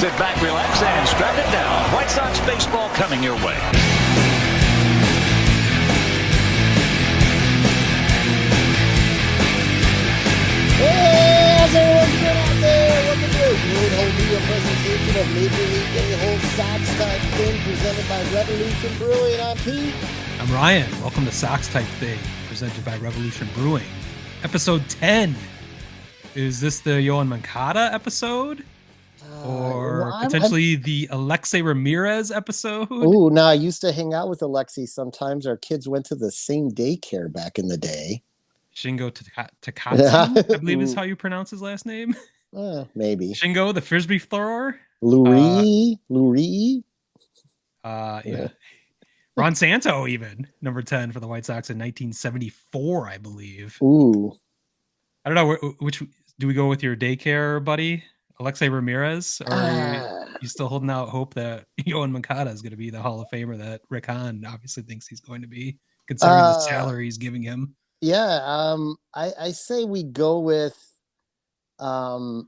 Sit back, relax, and strap it down. White Sox baseball coming your way. Hey, how's everyone doing out there? Welcome to a good whole video presentation of Major League A-Hole Sox Type Thing presented by Revolution Brewing. I'm Pete. I'm Ryan. Welcome to Sox Type Thing presented by Revolution Brewing. Episode 10. Is this the Yoan Moncada episode? Or potentially the Alexei Ramirez episode? Oh, no, I used to hang out with Alexei sometimes. Our kids went to the same daycare back in the day. Shingo Takatsu, I believe is how you pronounce his last name. Maybe. Shingo, the frisbee thrower. Lurie. Yeah. Ron Santo, even number 10 for the White Sox in 1974, I believe. Ooh. I don't know which do we go with your daycare buddy, Alexei Ramirez, or are you still holding out hope that Yoan Moncada is going to be the Hall of Famer that Rick Hahn obviously thinks he's going to be, considering the salary he's giving him? Yeah, I say we go with the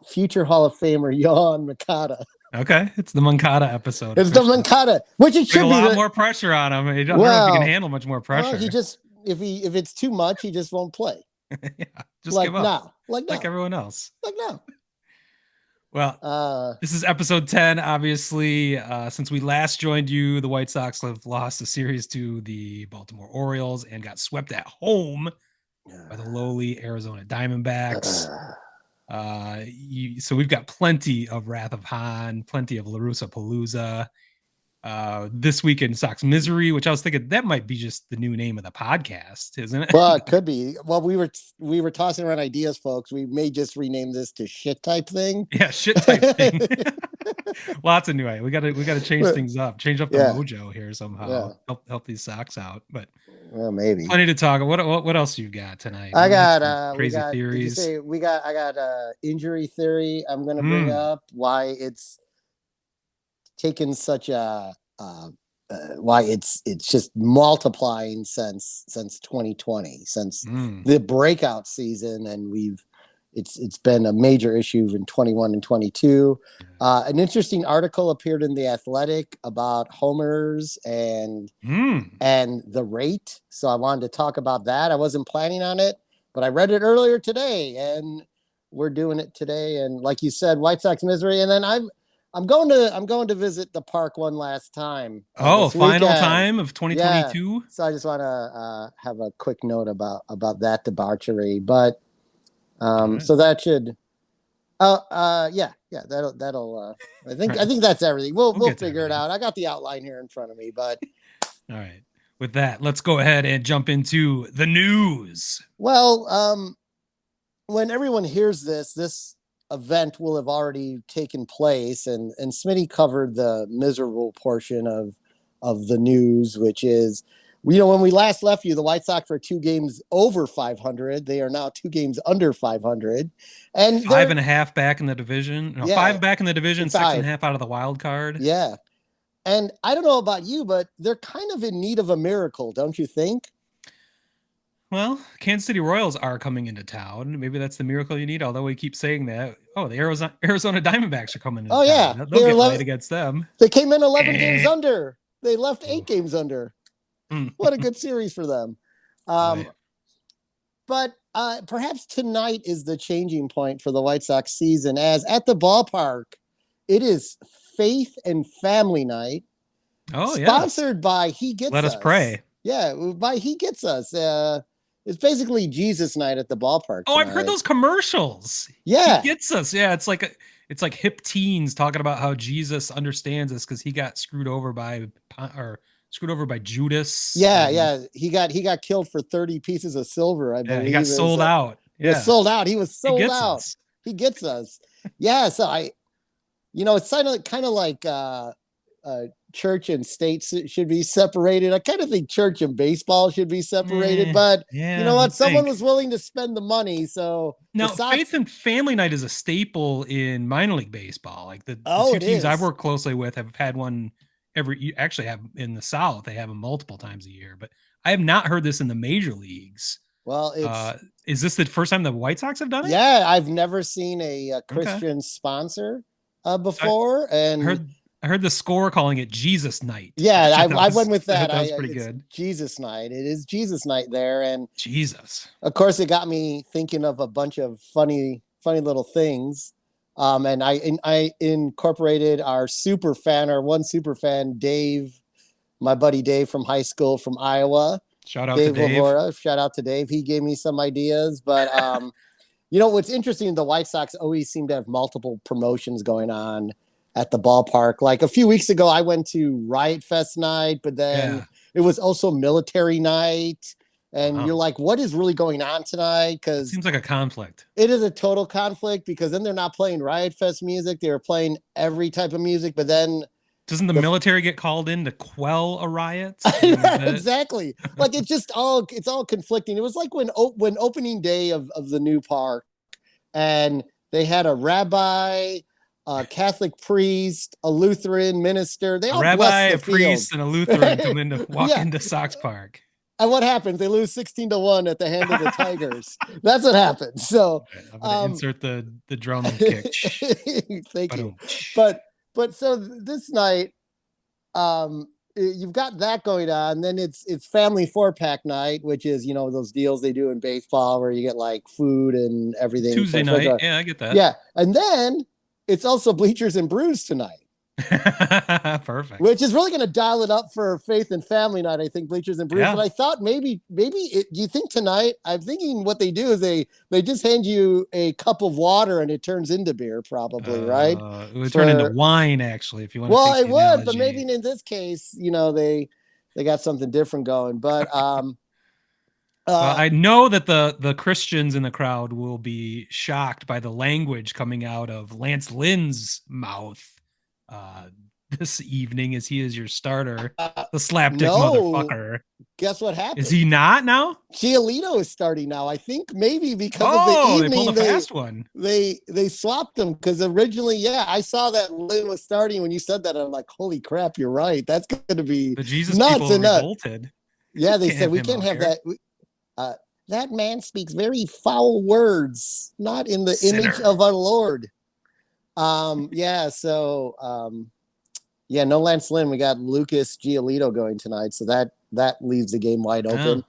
future Hall of Famer Yoan Moncada. Okay, it's the Moncada episode. It's the Moncada, which it should be. A lot more pressure on him. I don't know if he can handle much more pressure. Well, he just if it's too much, he just won't play. Yeah, just give up. Now. Like everyone else. Like now. Well, this is episode 10. Obviously, since we last joined you, the White Sox have lost a series to the Baltimore Orioles and got swept at home by the lowly Arizona Diamondbacks. So we've got plenty of Wrath of Hahn, plenty of La Russa Palooza. This week in Sox Misery, which I was thinking that might be just the new name of the podcast, isn't it? Well, it could be. Well, we were tossing around ideas, folks. We may just rename this to Shit Type Thing. Yeah, Shit Type Thing. Lots of new ideas. We gotta change things up, change up the mojo here somehow. Yeah. Help these Sox out, but maybe plenty to talk. What else you got tonight? I got crazy theories. I got injury theory. I'm gonna bring up why it's taken such a why it's just multiplying since 2020, since the breakout season, and it's been a major issue in 21 and 22. An interesting article appeared in The Athletic about homers and the rate. So I wanted to talk about that. I wasn't planning on it, but I read it earlier today, and we're doing it today. And like you said, White Sox Misery, and then I'm going to visit the park one last time. Final time of 2022. Yeah. So I just want to have a quick note about that debauchery. But so that should that'll I think that's everything. We'll figure it out. I got the outline here in front of me, but all right. With that, let's go ahead and jump into the news. Well, when everyone hears this event will have already taken place, and Smitty covered the miserable portion of the news, which is, when we last left you, the White Sox were 2 games over 500. They are now 2 games under 500, and 5.5 back in the division. 5 back in the division, 6.5 out of the wild card. Yeah, and I don't know about you, but they're kind of in need of a miracle, don't you think? Well, Kansas City Royals are coming into town. Maybe that's the miracle you need, although we keep saying that. Oh, the Arizona Diamondbacks are coming into town. Yeah. They'll get light against them. They came in 11 games under. They left 8 games under. What a good series for them. But perhaps tonight is the changing point for the White Sox season, as at the ballpark, it is Faith and Family Night. Oh, yeah. Sponsored by He Gets Us. Let Us Pray. Yeah, by He Gets Us. It's basically Jesus night at the ballpark. Oh, I've heard those commercials. Yeah. He Gets Us. Yeah, it's like hip teens talking about how Jesus understands us because he got screwed over by Judas. Yeah. He got killed for 30 pieces of silver, I believe. He got sold out. Yeah. Sold out. He was sold out. He Gets Us. Yeah, so it's kind of like church and state should be separated. I kind of think church and baseball should be separated, but you know what? Someone was willing to spend the money. So now Faith and Family Night is a staple in minor league baseball. Like the 2 teams I've worked closely with have had one actually have in the South. They have them multiple times a year, but I have not heard this in the major leagues. Well, it's Is this the first time the White Sox have done it? yeah. I've never seen a Okay. Christian sponsor before, and I heard the score calling it Jesus Night. yeah, which I went with that. That was pretty It's good. Jesus night. It is Jesus night there, and Jesus. of course, it got me thinking of a bunch of funny little things. And I incorporated our one super fan, Dave, my buddy Dave from high school from Iowa. Shout out Dave to Dave. Lavora. Shout out to Dave. He gave me some ideas, but you know what's interesting? The White Sox always seem to have multiple promotions going on at the ballpark. Like a few weeks ago, I went to Riot Fest night, but then it was also military night. And you're like, what is really going on tonight? Because seems like a conflict. It is a total conflict because then they're not playing Riot Fest music. They're playing every type of music, but then doesn't the military get called in to quell a riot? Exactly. Like it's all conflicting. It was like when opening day of the new park, and they had a rabbi, a Catholic priest, a Lutheran minister. They all blessed the field. Priest, and a Lutheran come in to walk into Sox Park. And what happens? They lose 16-1 at the hand of the Tigers. That's what happens. So I'm gonna insert the drum kick. Thank you. But so this night, you've got that going on. Then it's family 4-pack night, which is, you know, those deals they do in baseball where you get like food and everything. Tuesday night. Yeah, I get that. Yeah. And then it's also Bleachers and Brews tonight. Perfect. Which is really going to dial it up for Faith and Family night, I think, Bleachers and Brews. But I thought maybe do you think tonight, I'm thinking what they do is they just hand you a cup of water and it turns into beer, probably, right? It would turn into wine, actually, if you want to. Well, it would, but maybe in this case, you know, they got something different going. But I know that the Christians in the crowd will be shocked by the language coming out of Lance Lynn's mouth this evening, as he is your starter, the slapdick motherfucker. Guess what happened? Is he not now? Giolito is starting now. I think maybe because of the evening they pulled a fast one. They swapped him because originally, I saw that Lynn was starting. When you said that, I'm like, holy crap, you're right. That's going to be the Jesus nuts people and nuts. Revolted. Yeah, they said we can't have that. That man speaks very foul words, not in the image of our Lord. No Lance Lynn. We got Lucas Giolito going tonight, so that leaves the game wide open.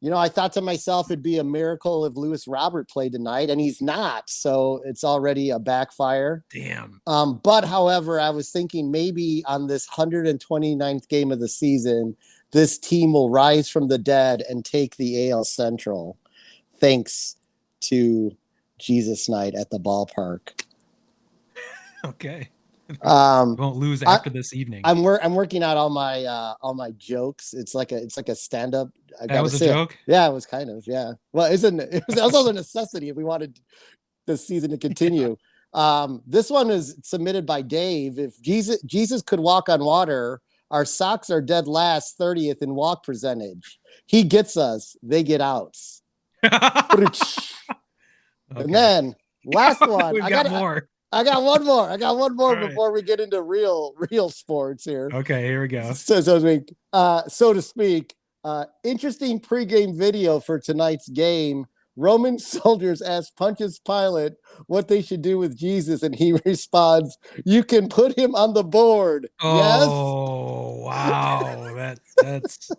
You know, I thought to myself it'd be a miracle if Lewis Robert played tonight, and he's not, so it's already a backfire. Damn. But however, I was thinking maybe on this 129th game of the season, this team will rise from the dead and take the AL Central, thanks to Jesus night at the ballpark. Okay. Won't lose after this evening. I'm working out all my jokes. It's like a stand-up. That was a joke? Yeah, it was kind of, yeah. Well, it was also a necessity if we wanted this season to continue. This one is submitted by Dave. If Jesus could walk on water, our Sox are dead last 30th in walk percentage. He gets us, they get outs. Okay. And then last one. I got more. I got one more. All before we get into real sports here. Okay, here we go. So to speak, interesting pregame video for tonight's game. Roman soldiers ask Pontius Pilate what they should do with Jesus, and he responds, "You can put him on the board." Oh, wow. That's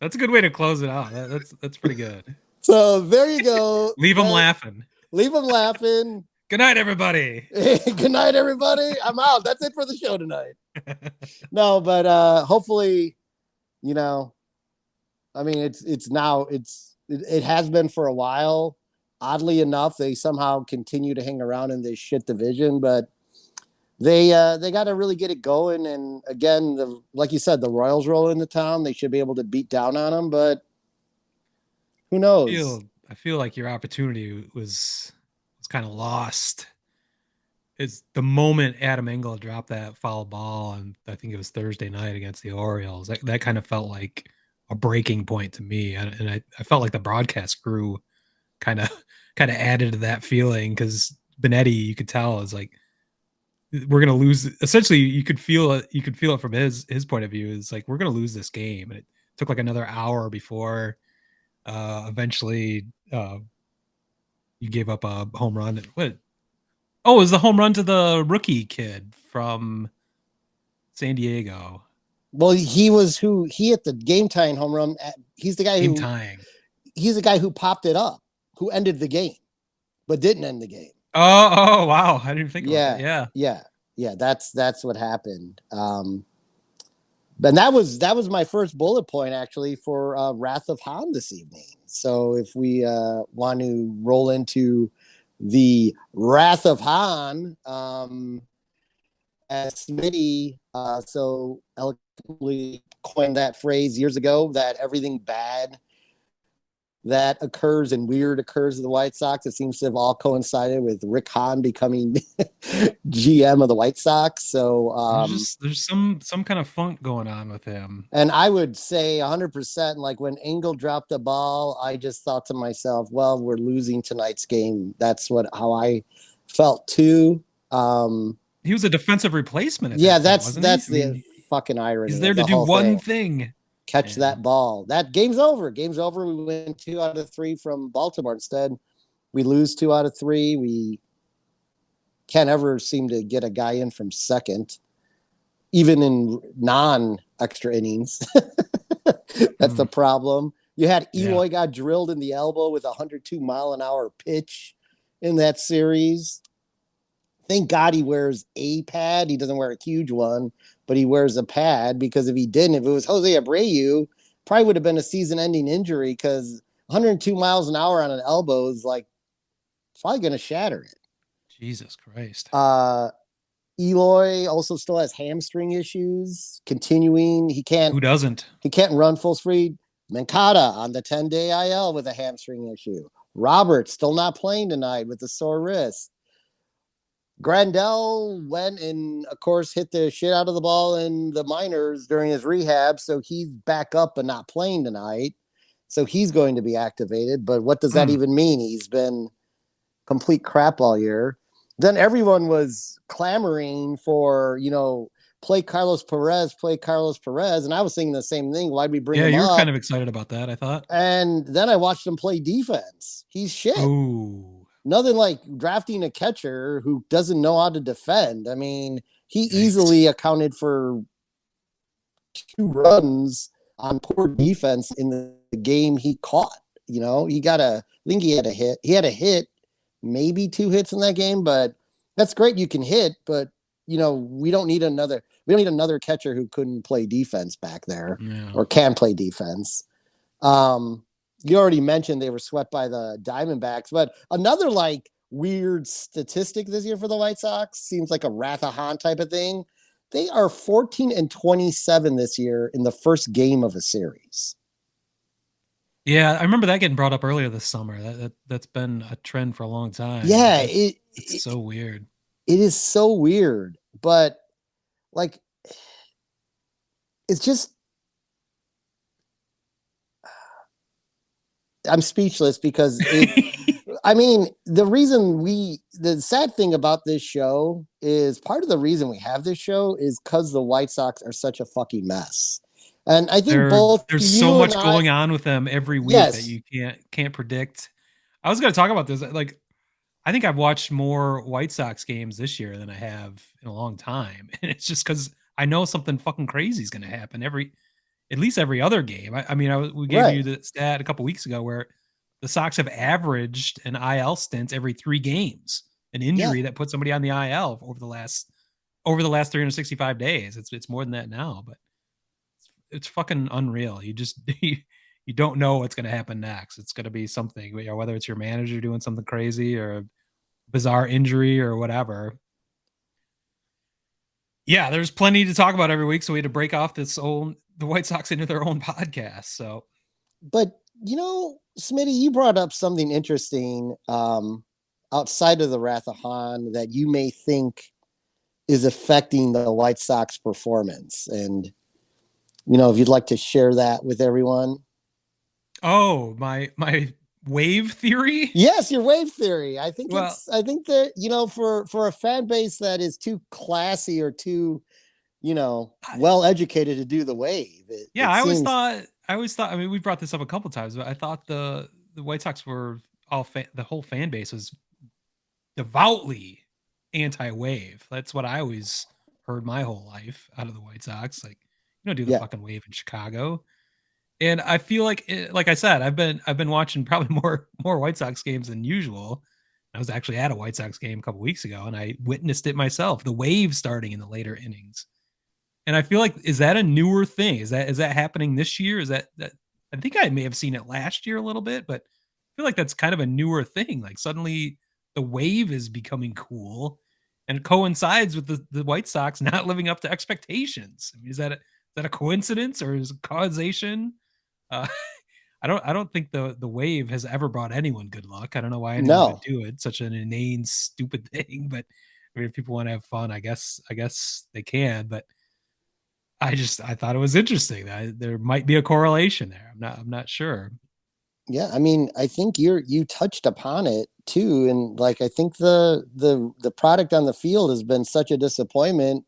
a good way to close it out. That's pretty good. So there you go. Leave them laughing. Good night, everybody. Good night, everybody. I'm out. That's it for the show tonight. No, but hopefully, you know, I mean, it has been for a while. Oddly enough, they somehow continue to hang around in this shit division, but they got to really get it going. And again, like you said, the Royals roll into town. They should be able to beat down on them, but who knows? I feel like your opportunity was kind of lost. It's the moment Adam Engel dropped that foul ball, and I think it was Thursday night against the Orioles. That kind of felt like a breaking point to me, and I felt like the broadcast crew kind of added to that feeling, because Benetti, you could tell, is like, we're gonna lose. Essentially, you could feel it from his point of view. It's like, we're gonna lose this game, and took like another hour before eventually you gave up a home run. What? Oh, it was the home run to the rookie kid from San Diego. Well, he hit the game tying home run. He's the guy Game tying. He's the guy who popped it up, who ended the game, but didn't end the game. Oh, wow. I didn't think about that. Yeah. That's what happened. And that was my first bullet point actually for Wrath of Han this evening. So if we want to roll into the Wrath of Han, as Smitty so eloquently coined that phrase years ago, that everything bad that occurs and weird occurs in the White Sox, it seems to have all coincided with Rick Hahn becoming GM of the White Sox. So there's some kind of funk going on with him. And I would say 100%, like when Engel dropped the ball, I just thought to myself, well, we're losing tonight's game. That's how I felt too. He was a defensive replacement. That's the fucking irony. He's there to do one thing. Catch that ball. That game's over. Game's over. We win 2 out of 3 from Baltimore. Instead, we lose 2 out of 3. We can't ever seem to get a guy in from second, even in non-extra innings. That's the problem. You had Eloy got drilled in the elbow with a 102-mile-an-hour pitch in that series. Thank God he wears a pad. He doesn't wear a huge one, but he wears a pad, because if he didn't, if it was Jose Abreu, probably would have been a season-ending injury, because 102 miles an hour on an elbow is like probably going to shatter it. Jesus Christ. Eloy also still has hamstring issues continuing. Who doesn't? He can't run full speed. Mancada on the 10-day IL with a hamstring issue. Roberts still not playing tonight with a sore wrist. Grandel went and, of course, hit the shit out of the ball in the minors during his rehab, so he's back up but not playing tonight. So he's going to be activated. But what does that even mean? He's been complete crap all year. Then everyone was clamoring for, play Carlos Perez. And I was thinking the same thing. Why'd we bring him up? Yeah, you were kind of excited about that, I thought. And then I watched him play defense. He's shit. Ooh. Nothing like drafting a catcher who doesn't know how to defend. I mean, he easily accounted for 2 runs on poor defense in the game he caught. I think he had a hit. He had a hit, maybe 2 hits in that game, but that's great. You can hit, but we don't need another catcher who couldn't play defense back there or can play defense. You already mentioned they were swept by the Diamondbacks, but another weird statistic this year for the White Sox, seems like a Wrath of Han type of thing. They are 14-27 this year in the first game of a series. Yeah, I remember that getting brought up earlier this summer. That's been a trend for a long time. Yeah, it's so weird. It is so weird, but it's just, I'm speechless because the sad thing about this show is, part of the reason we have this show is because the White Sox are such a fucking mess. And I think there's so much going on with them every week that you can't predict. I was going to talk about this. I think I've watched more White Sox games this year than I have in a long time. And it's just because I know something fucking crazy is going to happen at least every other game. We gave you the stat a couple weeks ago where the Sox have averaged an IL stint every 3 games, an injury that put somebody on the IL over the last 365 days. It's more than that now, but it's fucking unreal. You just you don't know what's going to happen next. It's going to be something, whether it's your manager doing something crazy or a bizarre injury or whatever. Yeah, there's plenty to talk about every week, so we had to break off the White Sox into their own podcast. So, but Smitty, you brought up something interesting outside of the Wrath of Han that you may think is affecting the White Sox performance, and if you'd like to share that with everyone. Oh, my wave theory? Yes, your wave theory. I think that, for a fan base that is too classy or too, well educated to do the wave. I always thought I always thought, I mean, we brought this up a couple times, but I thought the White Sox were the whole fan base was devoutly anti-wave. That's what I always heard my whole life out of the White Sox. Like, you don't do the Yeah. fucking wave in Chicago. And I feel like, like I said, I've been watching probably more White Sox games than usual. I was actually at a White Sox game a couple weeks ago, and I witnessed it myself. The wave starting in the later innings, and I feel like, is that a newer thing? Is that happening this year? Is that I think I may have seen it last year a little bit, but I feel like that's kind of a newer thing. Like suddenly the wave is becoming cool, and it coincides with the White Sox not living up to expectations. I mean, is that a coincidence or is it causation? Uh, I don't think the wave has ever brought anyone good luck. I don't know why anyone would No. do it. Such an inane, stupid thing. But I mean, if people want to have fun, I guess they can. But I thought it was interesting that there might be a correlation there. I'm not sure. Yeah, I mean, I think you touched upon it too, and like I think the product on the field has been such a disappointment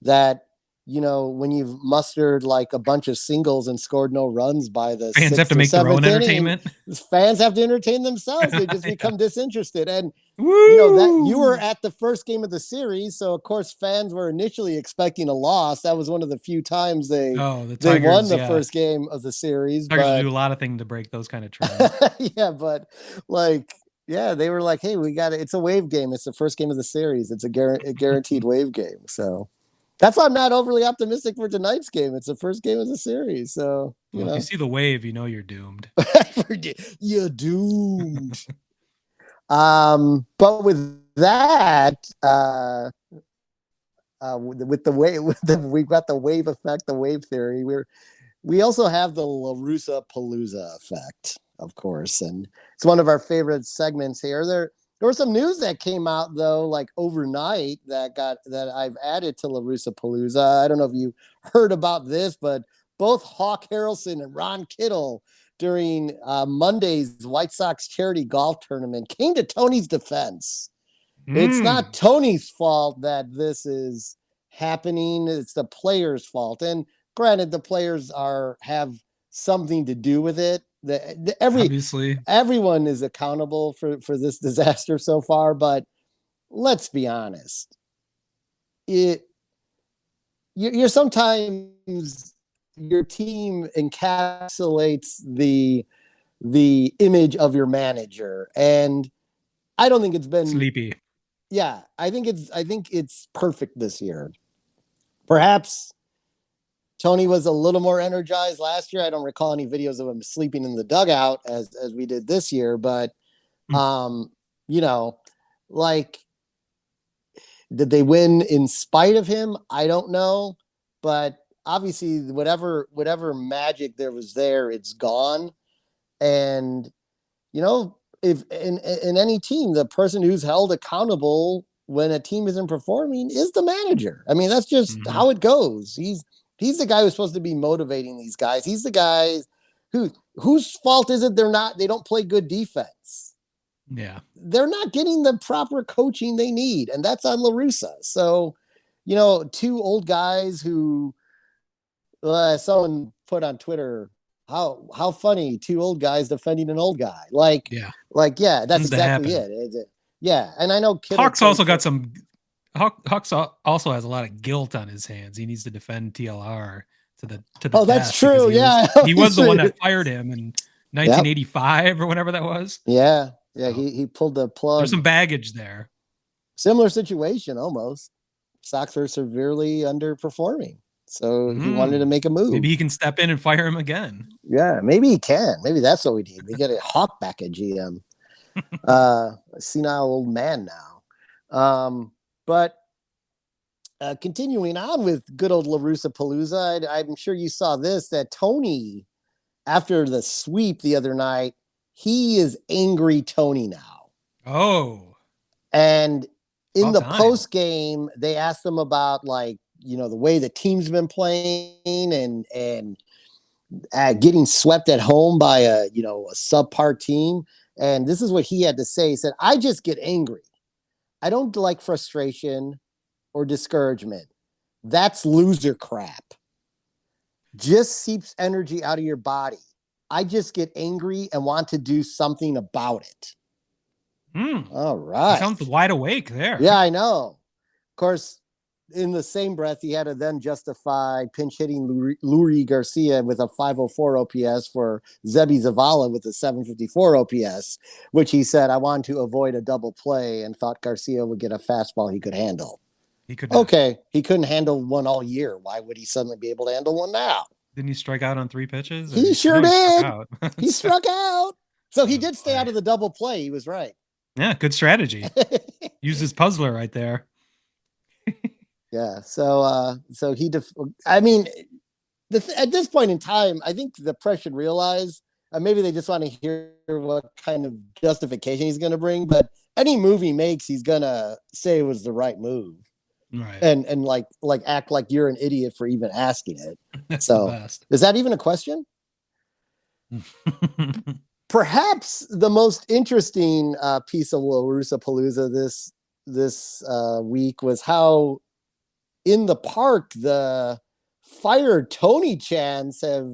that when you've mustered like a bunch of singles and scored no runs by the Fans have sixth to or make their own seventh inning, entertainment. fans have to entertain themselves. They just become disinterested. And Woo! that you were at the first game of the series, so of course fans were initially expecting a loss. That was one of the few times they the Tigers, they won the first game of the series. Tigers But do a lot of things to break those kind of trends. yeah, but like, yeah, they were like, hey, it's a wave game. It's the first game of the series. It's a guaranteed wave game. So that's why I'm not overly optimistic for tonight's game. It's the first game of the series. So, If you see the wave, you know you're doomed. You're doomed. But with that, with the wave, we've got the wave effect, the wave theory. We also have the La Russa Palooza effect, of course, and it's one of our favorite segments here. There was some news that came out though, like overnight, that I've added to La Russa Palooza. I don't know if you heard about this, but both Hawk Harrelson and Ron Kittle during Monday's White Sox charity golf tournament came to Tony's defense. It's not Tony's fault that this is happening. It's the players' fault. And granted, the players have something to do with it. Obviously, everyone is accountable for this disaster so far. But let's be honest. You're sometimes your team encapsulates the image of your manager, and I don't think it's been sleepy. Yeah, I think it's perfect this year. Perhaps Tony was a little more energized last year. I don't recall any videos of him sleeping in the dugout as we did this year, but like, did they win in spite of him? I don't know, but obviously whatever magic there was there, it's gone. And if in any team, the person who's held accountable when a team isn't performing is the manager. I mean, that's just how it goes. He's the guy who's supposed to be motivating these guys. He's the guy whose fault is it they don't play good defense. Yeah. They're not getting the proper coaching they need, and that's on La Russa. So, two old guys who someone put on Twitter, how funny, two old guys defending an old guy. Yeah, that's exactly it. Yeah, and I know Hawks also got some. Hawks also has a lot of guilt on his hands. He needs to defend TLR to the. Oh, that's true. He was the one that fired him in 1985 or whatever that was. Yeah, so he pulled the plug. There's some baggage there. Similar situation, almost. Sox are severely underperforming. So he wanted to make a move. Maybe he can step in and fire him again. Yeah, maybe he can. Maybe that's what we need. We get a Hawk back at GM. A senile old man now. But continuing on with good old La Russa Palooza, I'm sure you saw this, that Tony, after the sweep the other night, he is angry Tony now. Oh. And in the post game, they asked him about the way the team's been playing and getting swept at home by a subpar team. And this is what he had to say. He said, I just get angry. I don't like frustration or discouragement. That's loser crap. just seeps energy out of your body. I just get angry and want to do something about it. All right. He sounds wide awake there. Yeah, I know. Of course, in the same breath, he had to then justify pinch hitting Lurie Garcia with a 504 OPS for Zebby Zavala with a 754 OPS, which he said, I wanted to avoid a double play and thought Garcia would get a fastball he could handle. He could. Okay, he couldn't handle one all year. Why would he suddenly be able to handle one now? Didn't he strike out on 3 pitches? He sure did. He struck out. So he did stay out of the double play. He was right. Yeah, good strategy. Use his puzzler right there. Yeah. So I mean, at this point in time, I think the press should realize maybe they just want to hear what kind of justification he's going to bring. But any move he makes, he's going to say it was the right move. Right. And like act like you're an idiot for even asking it. That's so the best. Is that even a question? Perhaps the most interesting piece of La Russa Palooza this week was how in the park the fired Tony chants have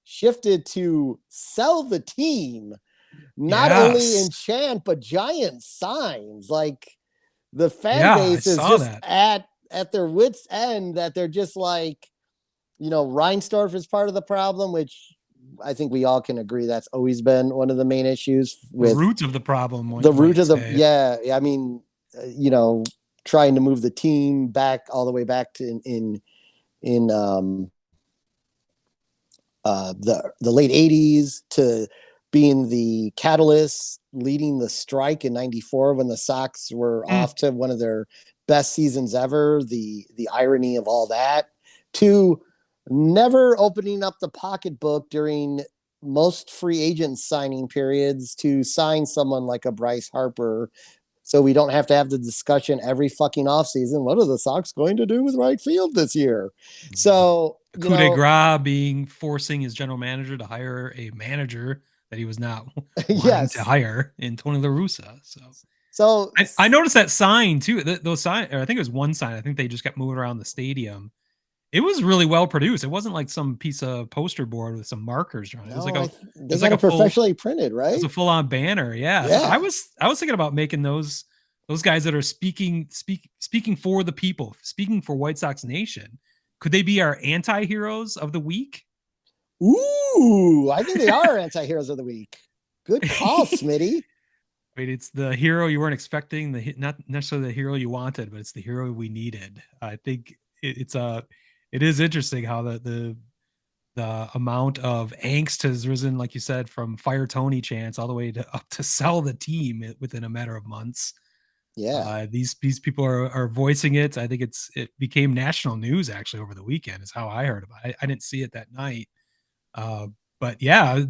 shifted to sell the team, not only in chant but giant signs. Like the fan base is just at their wits' end, that they're just like, Reinsdorf is part of the problem, which I think we all can agree that's always been one of the main issues with the root of the problem. I mean, trying to move the team back all the way back to in the late 80s to being the catalyst leading the strike in 94 when the Sox were off to one of their best seasons ever. The irony of all that, to never opening up the pocketbook during most free agent signing periods to sign someone like a Bryce Harper. So we don't have to have the discussion every fucking offseason. What are the Sox going to do with right field this year? So coup de grace being forcing his general manager to hire a manager that he was not wanting to hire in Tony La Russa. So I noticed that sign too. Those sign, or I think it was one sign. I think they just kept moving around the stadium. It was really well produced. It wasn't like some piece of poster board with some markers on it. It was like a professionally printed, right? It was a full-on banner. Yeah. So I was thinking about making those guys that are speaking for the people, speaking for White Sox Nation. Could they be our anti-heroes of the week? Ooh, I think they are anti-heroes of the week. Good call, Smitty. I mean, it's the hero you weren't expecting, not necessarily the hero you wanted, but it's the hero we needed. I think it is interesting how the amount of angst has risen, like you said, from fire Tony chants all the way up to sell the team within a matter of months. Yeah. These people are voicing it. I think it became national news actually over the weekend is how I heard about it. I didn't see it that night. But yeah,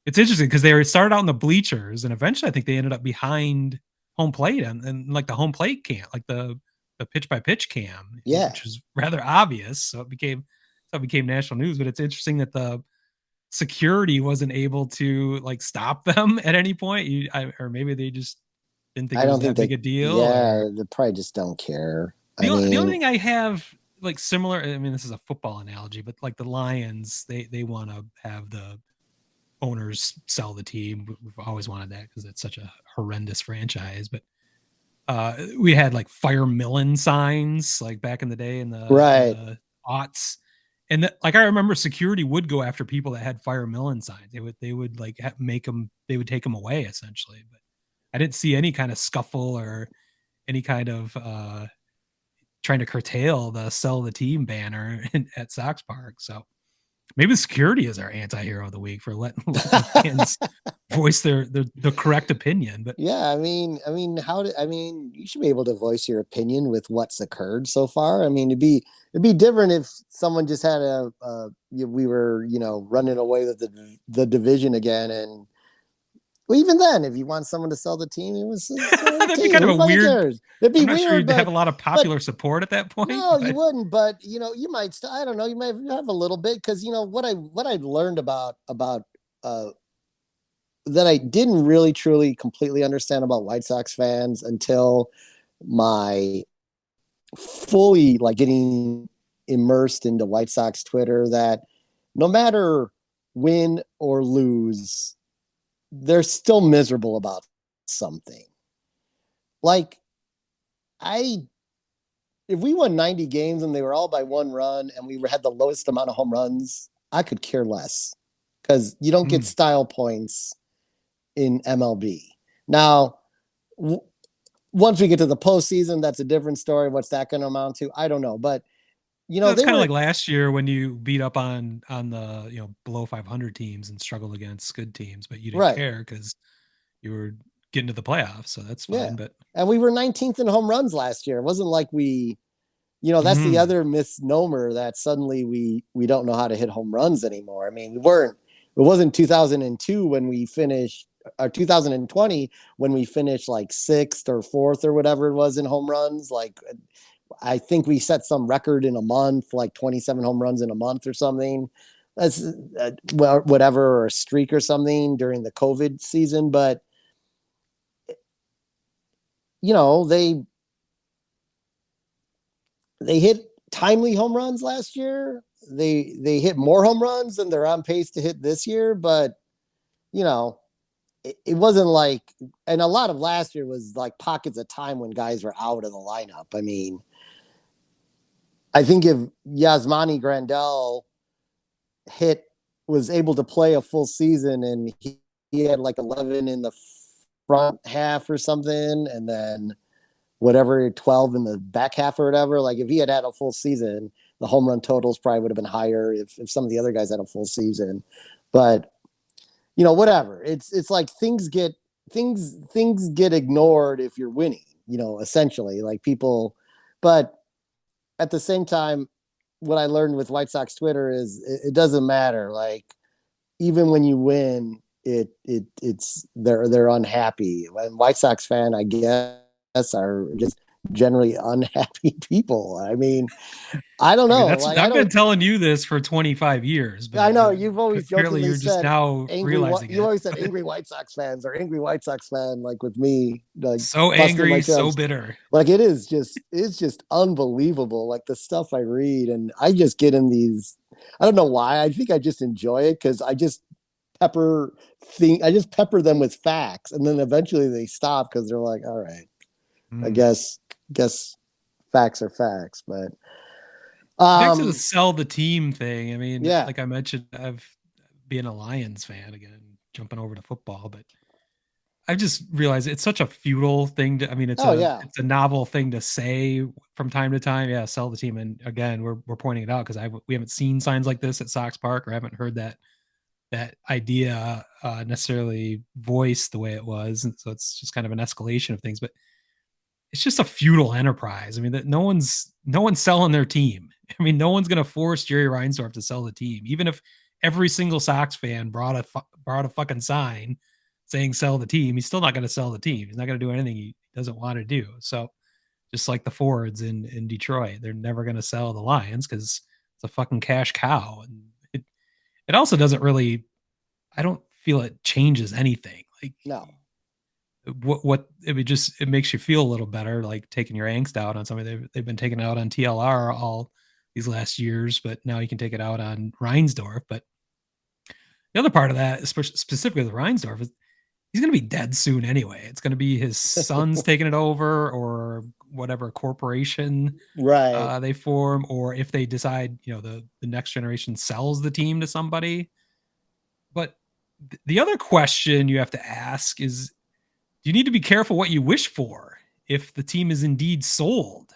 it's interesting because they started out in the bleachers and eventually I think they ended up behind home plate and like the home plate cam, like the pitch by pitch cam, which was rather obvious. So it became national news, but it's interesting that the security wasn't able to like stop them at any point. Or maybe they just didn't think it was that big a deal. Yeah, they probably just don't care. The only thing I have like similar, I mean, this is a football analogy, but like the Lions, they want to have the owners sell the team. We've always wanted that because it's such a horrendous franchise. But we had like Fire Millen signs like back in the day in the aughts. And like I remember security would go after people that had Fire Millen signs. They would like they would take them away essentially. But I didn't see any kind of scuffle or any kind of trying to curtail the sell the team banner at Sox Park. So maybe security is our anti-hero of the week for letting fans voice the correct opinion. But yeah, I mean, you should be able to voice your opinion with what's occurred so far. I mean, it'd be different if someone just had we were, running away with the division again. And well, even then, if you want someone to sell the team, it was that'd be kind of a weird. Cares? It'd be weird. Sure you'd have a lot of popular support at that point. No, you wouldn't. But you might. I don't know. You might have a little bit because what I learned about that I didn't really truly completely understand about White Sox fans until my fully like getting immersed into White Sox Twitter that no matter win or lose, they're still miserable about something. Like, if we won 90 games and they were all by one run and we had the lowest amount of home runs, I could care less because you don't get style points in MLB. Now, once we get to the postseason, that's a different story. What's that going to amount to? I don't know. But, that's kind of like last year when you beat up on the, below 500 teams and struggled against good teams, but you didn't care because you were getting to the playoffs. So that's fine. Yeah. And we were 19th in home runs last year. It wasn't like that's the other misnomer that suddenly we don't know how to hit home runs anymore. I mean, it wasn't 2002 when we finished, or 2020 when we finished like 6th or 4th or whatever it was in home runs. Like, I think we set some record in a month, like 27 home runs in a month or something. That's whatever, or a streak or something during the COVID season. But, they hit timely home runs last year. They hit more home runs than they're on pace to hit this year. But, it wasn't like, and a lot of last year was like pockets of time when guys were out of the lineup. I mean, I think if Yasmani Grandal was able to play a full season and he had like 11 in the front half or something, and then whatever 12 in the back half or whatever, like if he had a full season, the home run totals probably would have been higher if some of the other guys had a full season. But whatever. It's like things get ignored if you're winning, essentially, like people. But at the same time, what I learned with White Sox Twitter is it doesn't matter. Like, even when you win, it's they're unhappy. And White Sox fan, I guess, are just generally unhappy people. I mean, I don't know. I've been telling you this for 25 years. But I know you've always clearly you're just now realizing you always said angry White Sox fans or angry White Sox fan, like with me, like so angry, so bitter. Like it's just unbelievable. Like the stuff I read, and I just get in these. I don't know why. I think I just enjoy it because I just pepper them with facts, and then eventually they stop because they're like, all right, I guess facts are facts, but. Back to the sell the team thing. I mean, like I mentioned, I've been a Lions fan again, jumping over to football, but I just realized it's such a futile thing to. I mean, it's a novel thing to say from time to time. Yeah, sell the team, and again, we're pointing it out because we haven't seen signs like this at Sox Park, or I haven't heard that idea necessarily voiced the way it was, and so it's just kind of an escalation of things, but. It's just a futile enterprise. I mean, that no one's selling their team. I mean, no one's going to force Jerry Reinsdorf to sell the team, even if every single Sox fan brought a fucking sign saying sell the team. He's still not going to sell the team. He's not going to do anything he doesn't want to do. So, just like the Fords in Detroit, they're never going to sell the Lions because it's a fucking cash cow, and it also doesn't really. I don't feel it changes anything. Like no. What it makes you feel a little better, like taking your angst out on somebody. They've been taking out on TLR all these last years, but now you can take it out on Reinsdorf. But the other part of that, specifically with Reinsdorf, is he's going to be dead soon anyway. It's going to be his sons taking it over, or whatever corporation they form, or if they decide, the next generation sells the team to somebody. But the other question you have to ask is, you need to be careful what you wish for if the team is indeed sold.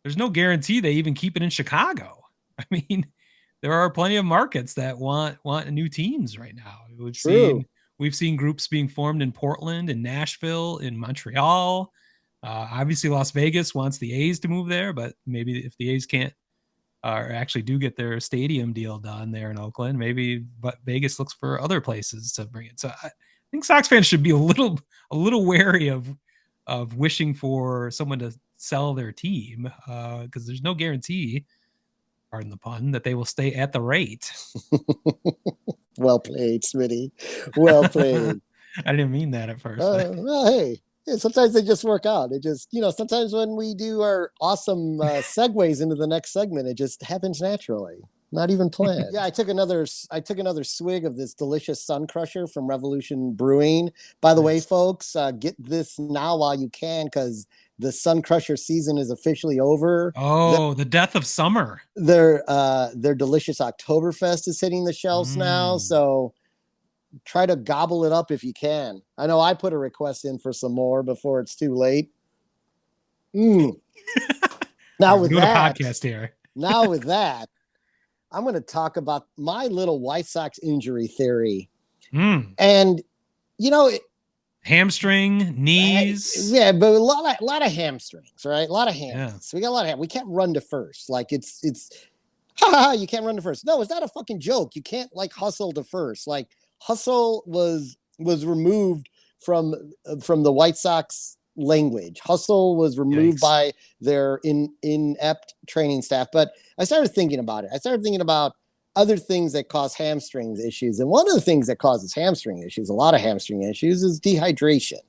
There's no guarantee they even keep it in Chicago. I mean, there are plenty of markets that want new teams right now. We've seen groups being formed in Portland, in Nashville, in Montreal. Obviously, Las Vegas wants the A's to move there, but maybe if the A's can't or actually do get their stadium deal done there in Oakland, but Vegas looks for other places to bring it. So I think Sox fans should be a little wary of wishing for someone to sell their team because there's no guarantee, pardon the pun, that they will stay at the rate. Well played, Smitty. Well played. I didn't mean that at first. Well, hey, sometimes they just work out. It just, sometimes when we do our awesome segues into the next segment, it just happens naturally, not even planned. Yeah, I took another swig of this delicious Sun Crusher from Revolution Brewing. By the way, folks, get this now while you can, because the Sun Crusher season is officially over. Oh, the death of summer. Their delicious Oktoberfest is hitting the shelves now, so try to gobble it up if you can. I know I put a request in for some more before it's too late. Now with that, a podcast here. Now with that, I'm going to talk about my little White Sox injury theory. And hamstring, knees. Yeah, but a lot of hamstrings, right? A lot of hamstrings. Yeah. We got a lot of we can't run to first. Like it's you can't run to first. No, it's not a fucking joke. You can't hustle to first. Like hustle was removed from the White Sox language. Hustle was removed by their inept training staff. But I started thinking about it. I started thinking about other things that cause hamstring issues. And one of the things that causes hamstring issues, a lot of hamstring issues, is dehydration.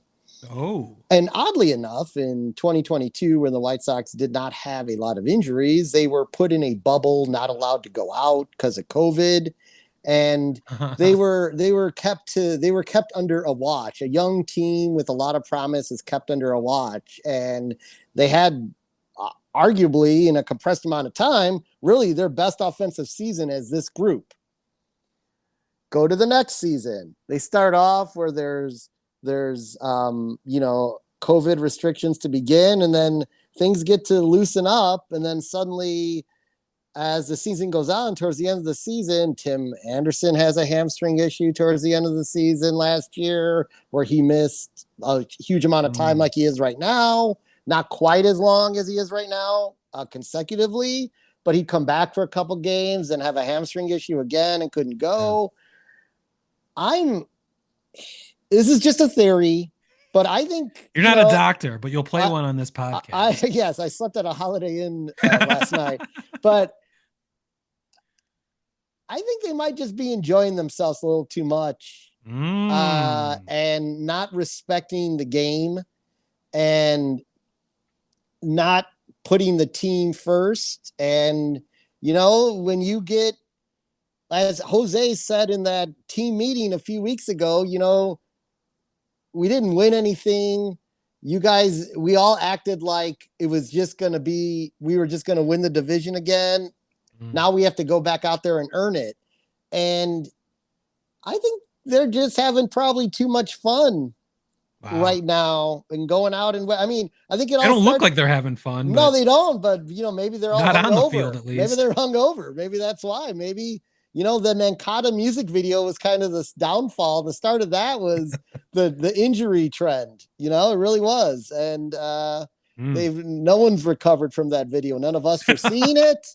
Oh. And oddly enough, in 2022, when the White Sox did not have a lot of injuries, they were put in a bubble, not allowed to go out because of COVID. And they were kept under a watch. A young team with a lot of promise is kept under a watch, and they had arguably in a compressed amount of time really their best offensive season as this group. Go to the next season. They start off where there's COVID restrictions to begin, and then things get to loosen up, and then suddenly, as the season goes on, towards the end of the season, Tim Anderson has a hamstring issue towards the end of the season last year, where he missed a huge amount of time like he is right now. Not quite as long as he is right now consecutively, but he'd come back for a couple games and have a hamstring issue again and couldn't go. This is just a theory, but I think you're not a doctor, but you'll play one on this podcast. Yes, I slept at a Holiday Inn last night, but I think they might just be enjoying themselves a little too much and not respecting the game and not putting the team first. And, when you get, as Jose said in that team meeting a few weeks ago, we didn't win anything. You guys, we all acted like it was just going to be, we were just going to win the division again. Now we have to go back out there and earn it. And I think they're just having probably too much fun right now and going out. And I think it all don't look like they're having fun. No, they don't. But, maybe they're all not hungover. On the field, at least. Maybe they're hungover. Maybe that's why. Maybe, the Mancada music video was kind of this downfall. The start of that was the injury trend, it really was. And no one's recovered from that video. None of us were seeing it.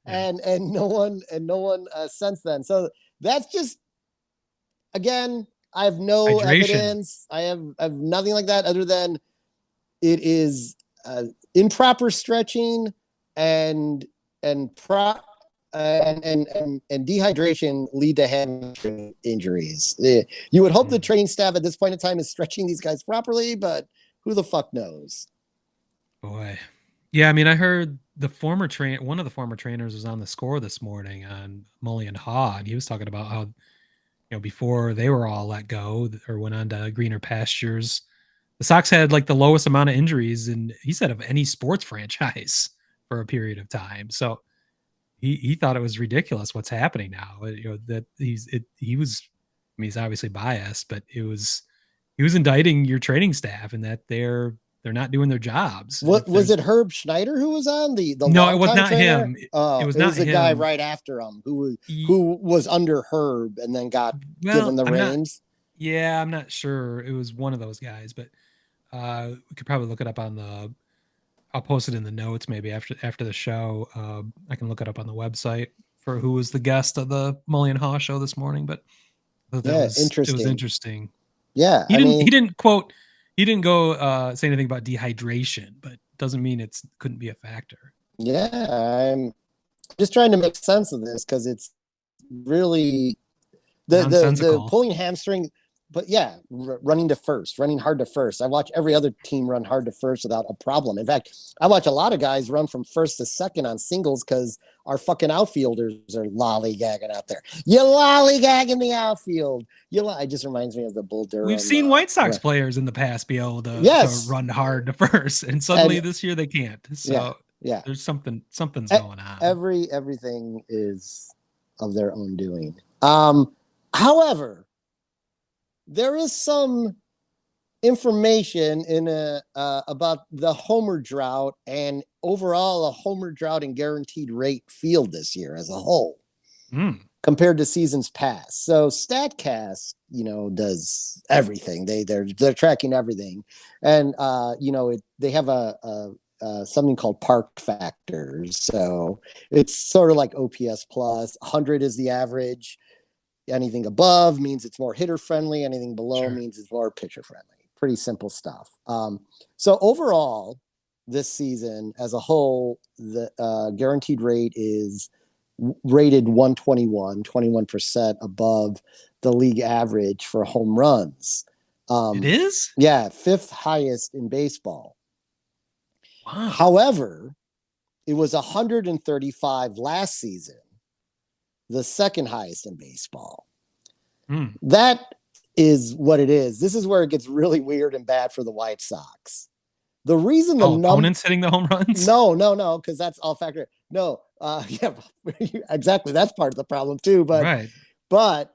And no one since then. So that's just, again, I have no evidence. I have nothing like that other than it is improper stretching and dehydration lead to hamstring injuries. You would hope the training staff at this point in time is stretching these guys properly, but who the fuck knows? Boy. Yeah, I heard one of the former trainers was on the Score this morning on Mully and Haw, and he was talking about how, before they were all let go or went on to greener pastures, the Sox had the lowest amount of injuries, and he said of any sports franchise for a period of time. So he thought it was ridiculous what's happening now. That he's obviously biased, but he was indicting your training staff and that they're not doing their jobs. What was it? Herb Schneider who was on the No, it was not trainer? him. It was the guy right after him who was under Herb and then got given the reins. I'm not sure. It was one of those guys, but we could probably look it up I'll post it in the notes maybe after the show. I can look it up on the website for who was the guest of the Mully and Haw show this morning. But interesting. It was interesting. Yeah, he didn't go say anything about dehydration, but doesn't mean it couldn't be a factor. Yeah, I'm just trying to make sense of this because it's really the pulling hamstring. but yeah, running to first, running hard to first. I watch every other team run hard to first without a problem. In fact, I watch a lot of guys run from first to second on singles because our fucking outfielders are lollygagging out there. You lollygag in the outfield. It just reminds me of the Bull Durham. We've seen White Sox players in the past be able to, yes. to run hard to first, and suddenly this year they can't. So yeah, there's something's going on. Everything is of their own doing. However, there is some information in about the homer drought and overall a homer drought and guaranteed rate field this year as a whole compared to seasons past. So StatCast, does everything. They're tracking everything, and they have something called park factors. So it's sort of like OPS plus. 100 is the average. Anything above means it's more hitter friendly. Anything below means it's more pitcher friendly. Pretty simple stuff. So overall, this season as a whole, the guaranteed rate is rated 121, 21% above the league average for home runs. It is? Yeah, 5th highest in baseball. Wow. However, it was 135 last season, the 2nd highest in baseball. That is what it is. This is where it gets really weird and bad for the White Sox. The reason the opponents hitting the home runs? No, because that's all factor. No, yeah, exactly. That's part of the problem too. But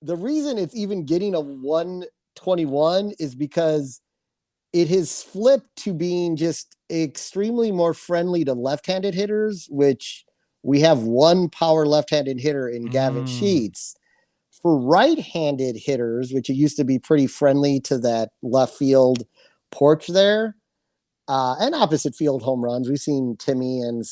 the reason it's even getting a 121 is because it has flipped to being just extremely more friendly to left-handed hitters, which we have one power left-handed hitter in Gavin Sheets. For right-handed hitters, which it used to be pretty friendly to that left field porch there, and opposite field home runs. We've seen Timmy and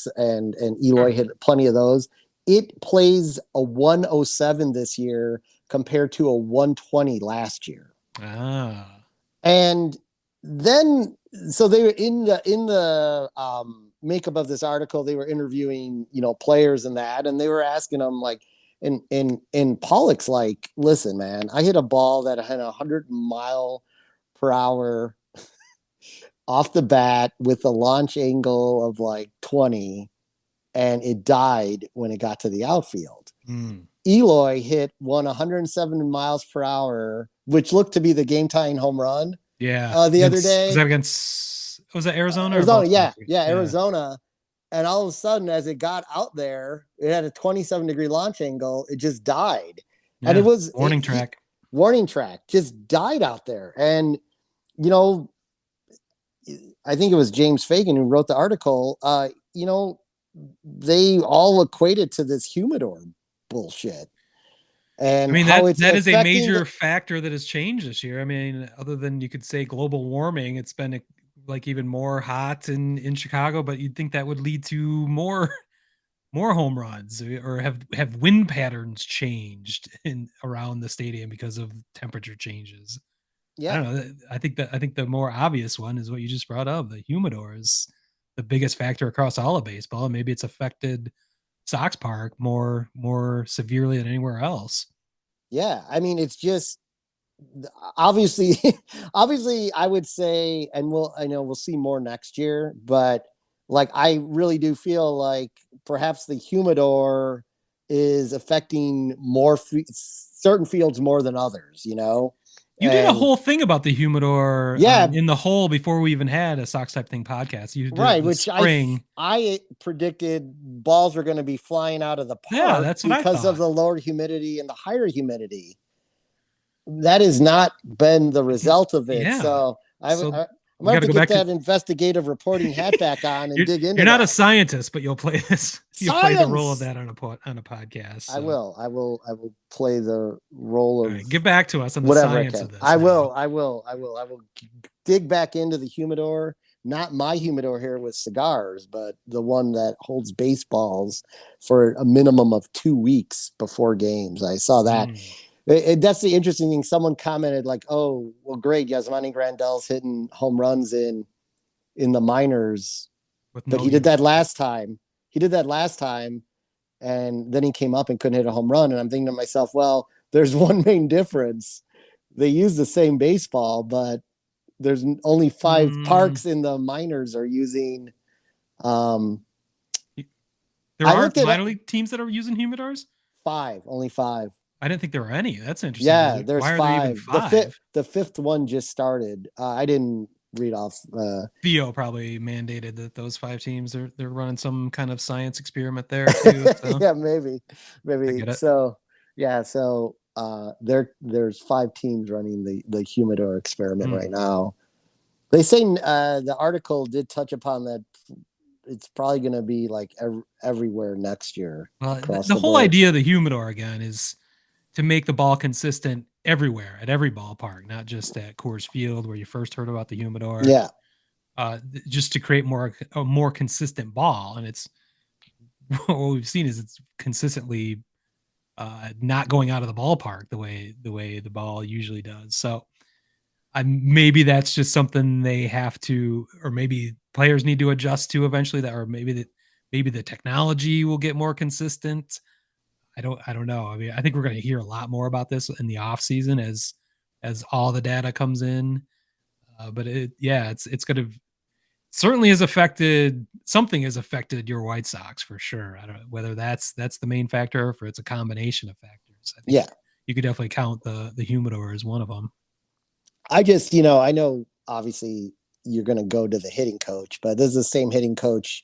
Eloy hit plenty of those. It plays a 107 this year compared to a 120 last year. And then, so they were in the makeup of this article, they were interviewing, players and that, and they were asking them like, and Pollock's like, listen, man, I hit a ball that had 100 mile per hour off the bat with a launch angle of like 20, and it died when it got to the outfield. Eloy hit 107 miles per hour, which looked to be the game-tying home run. Yeah. The other day. Was that Arizona? Arizona, yeah, Arizona. And all of a sudden, as it got out there, it had a 27-degree launch angle. It just died. Yeah, and it was warning track just died out there. And, I think it was James Fagan who wrote the article. They all equated to this humidor bullshit. And I mean, that is a major factor that has changed this year. I mean, other than you could say global warming, it's been like even more hot in Chicago, but you'd think that would lead to more home runs, or have wind patterns changed around the stadium because of temperature changes. Yeah, I don't know. I think the more obvious one is what you just brought up. The humidor is the biggest factor across all of baseball. Maybe it's affected Sox Park more severely than anywhere else. Yeah, I mean, it's just obviously I would say, and we'll see more next year, but like I really do feel like perhaps the humidor is affecting certain fields more than others. You did a whole thing about the humidor, in the hole before we even had a Sox Type Thing podcast. You did which spring. I predicted balls were going to be flying out of the park. Yeah, that's what because of the lower humidity and the higher humidity. That has not been the result of it. Yeah. So I'm going to get that investigative reporting hat back on and dig into. You're not a scientist, but you'll play this. You'll play the role of that on a podcast. So. I will play the role of. Right, get back to us on the science of this. I will dig back into the humidor. Not my humidor here with cigars, but the one that holds baseballs for a minimum of 2 weeks before games. I saw that. That's the interesting thing. Someone commented like, "Oh, well, great, Yasmani Grandal's hitting home runs in the minors, but he did that last time. And then he came up and couldn't hit a home run." And I'm thinking to myself, well, there's one main difference. they use the same baseball, but there's only 5 parks in the minors are using. There are minor league teams that are using humidors? 5, only 5. I didn't think there were any. That's interesting. Yeah, there's Why are 5. there even 5? The fifth one just started. I didn't read off. Theo probably mandated that those 5 teams they're running some kind of science experiment there too. So. Yeah, maybe. So yeah, so there's 5 teams running the humidor experiment right now. They say the article did touch upon that. It's probably going to be like everywhere next year. The whole idea of the humidor again is to make the ball consistent everywhere at every ballpark, not just at Coors Field where you first heard about the humidor. Yeah. Just to create a more consistent ball. And it's what we've seen is it's consistently not going out of the ballpark the way the ball usually does. So maybe that's just something they have to, or maybe players need to adjust to eventually, that, or maybe the technology will get more consistent. I don't know. I mean, I think we're going to hear a lot more about this in the off season as all the data comes in. But it's going to certainly something has affected your White Sox for sure. I don't know whether that's the main factor or if it's a combination of factors. I think you could definitely count the humidor as one of them. I just, I know obviously you're going to go to the hitting coach, but this is the same hitting coach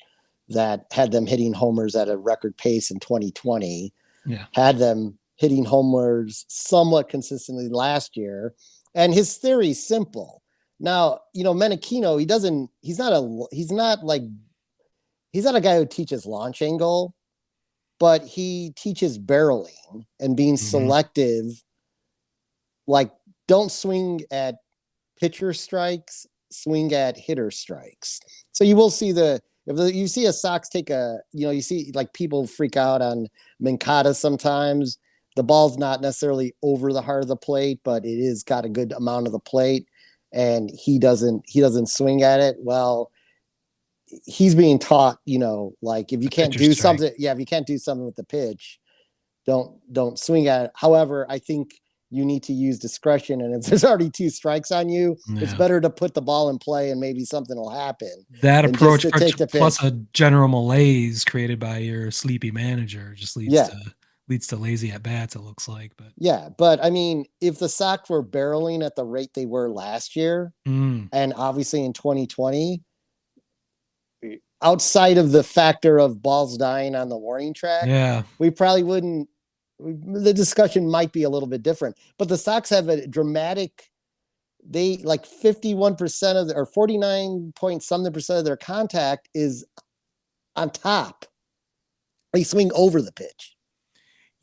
that had them hitting homers at a record pace in 2020. Yeah. Had them hitting homers somewhat consistently last year. And his theory is simple. Now, Menachino, he's not a guy who teaches launch angle, but he teaches barreling and being selective. Like, don't swing at pitcher strikes, swing at hitter strikes. So you will see if you see a Sox take you see like people freak out on Moncada sometimes. The ball's not necessarily over the heart of the plate, but it is got a good amount of the plate, and he doesn't swing at it. Well, he's being taught, like if you can't do something, if you can't do something with the pitch, don't swing at it. However, I think you need to use discretion, and if there's already 2 strikes on you, it's better to put the ball in play and maybe something will happen. That approach plus a general malaise created by your sleepy manager just leads to lazy at bats, it looks like. But I mean, if the Sox were barreling at the rate they were last year, and obviously in 2020, outside of the factor of balls dying on the warning track, we probably wouldn't. The discussion might be a little bit different, but the Sox have a dramatic. They like 51% or 49 point something percent of their contact is on top. They swing over the pitch.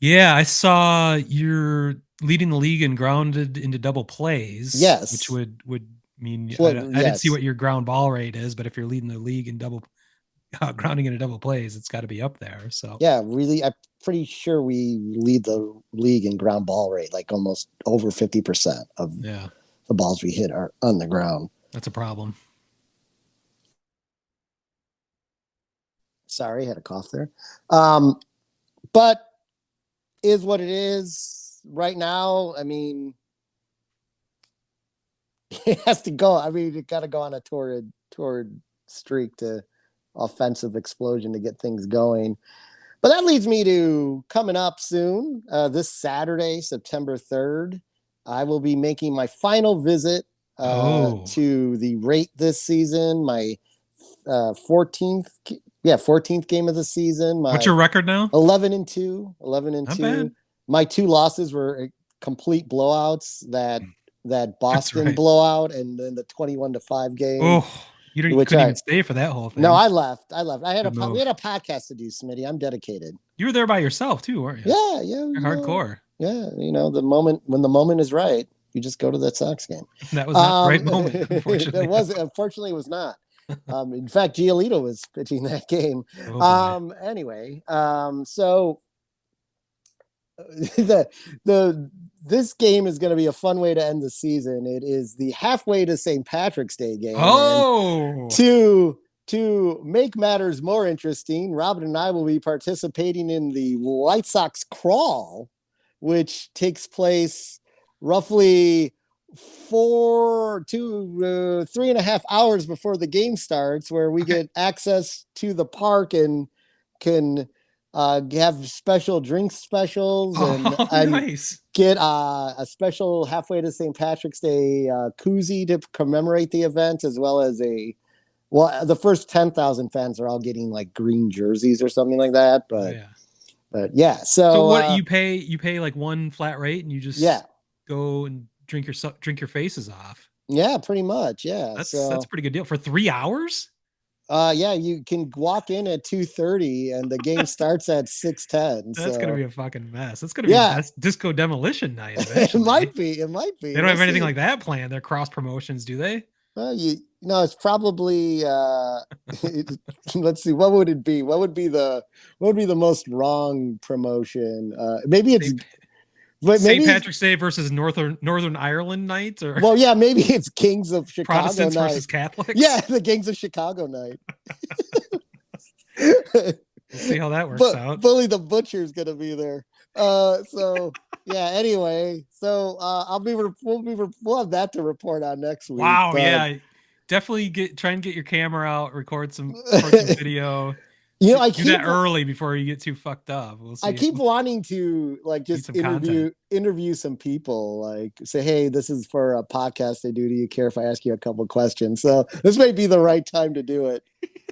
Yeah, I saw you're leading the league in grounded into double plays. Yes, which would mean I didn't see what your ground ball rate is, but if you're leading the league in grounding into double plays, it's got to be up there. So really, I'm pretty sure we lead the league in ground ball rate, like almost over 50% of the balls we hit are on the ground. That's a problem. Sorry, I had a cough there. But is what it is right now. I mean, it has to go. I mean, you got to go on a torrid streak to offensive explosion to get things going. But that leads me to coming up soon, this Saturday, September 3rd. I will be making my final visit to the rate this season, my 14th game of the season. What's your record now? 11-2. Not bad. My 2 losses were complete blowouts, that Boston blowout and then the 21-5 game. Oh, you couldn't even stay for that whole thing. No, I left. We had a podcast to do, Smitty. I'm dedicated. You were there by yourself too, weren't you? Yeah. You're hardcore. Yeah, when the moment is right, you just go to that Sox game. That was not the right moment, unfortunately. Unfortunately, it was not. In fact, Giolito was pitching that game. Anyway, so this game is going to be a fun way to end the season. It is the halfway to St. Patrick's Day game. Oh, to make matters more interesting, Robin and I will be participating in the White Sox Crawl, which takes place roughly 3.5 hours before the game starts, where we get access to the park and can have special drink specials and nice. get a special halfway to St. Patrick's Day koozie to commemorate the event, as well as the first 10,000 fans are all getting like green jerseys or something like that. But yeah. So what you pay like one flat rate and you just go and drink your faces off. Yeah, pretty much. Yeah. That's a pretty good deal for 3 hours. Yeah, you can walk in at 2:30 and the game starts at 6:10. That's gonna be a fucking mess. That's gonna be a disco demolition night. It might be. They don't have anything like that planned. They're cross promotions, do they? Well, it's probably let's see, what would it be? What would be the most wrong promotion? Maybe it's St. Patrick's Day versus Northern Ireland night, or well, yeah, maybe it's Kings of Chicago Protestants night versus Catholics. Yeah, the Kings of Chicago night. We'll see how that works out. Bully the Butcher's gonna be there. So yeah. Anyway, so we'll have that to report on next week. Wow. Yeah. Definitely try and get your camera out, record some video. I do that early before you get too fucked up. We'll see. I keep wanting to just interview some people, like say, hey, this is for a podcast I do. Do you care if I ask you a couple questions? So this may be the right time to do it.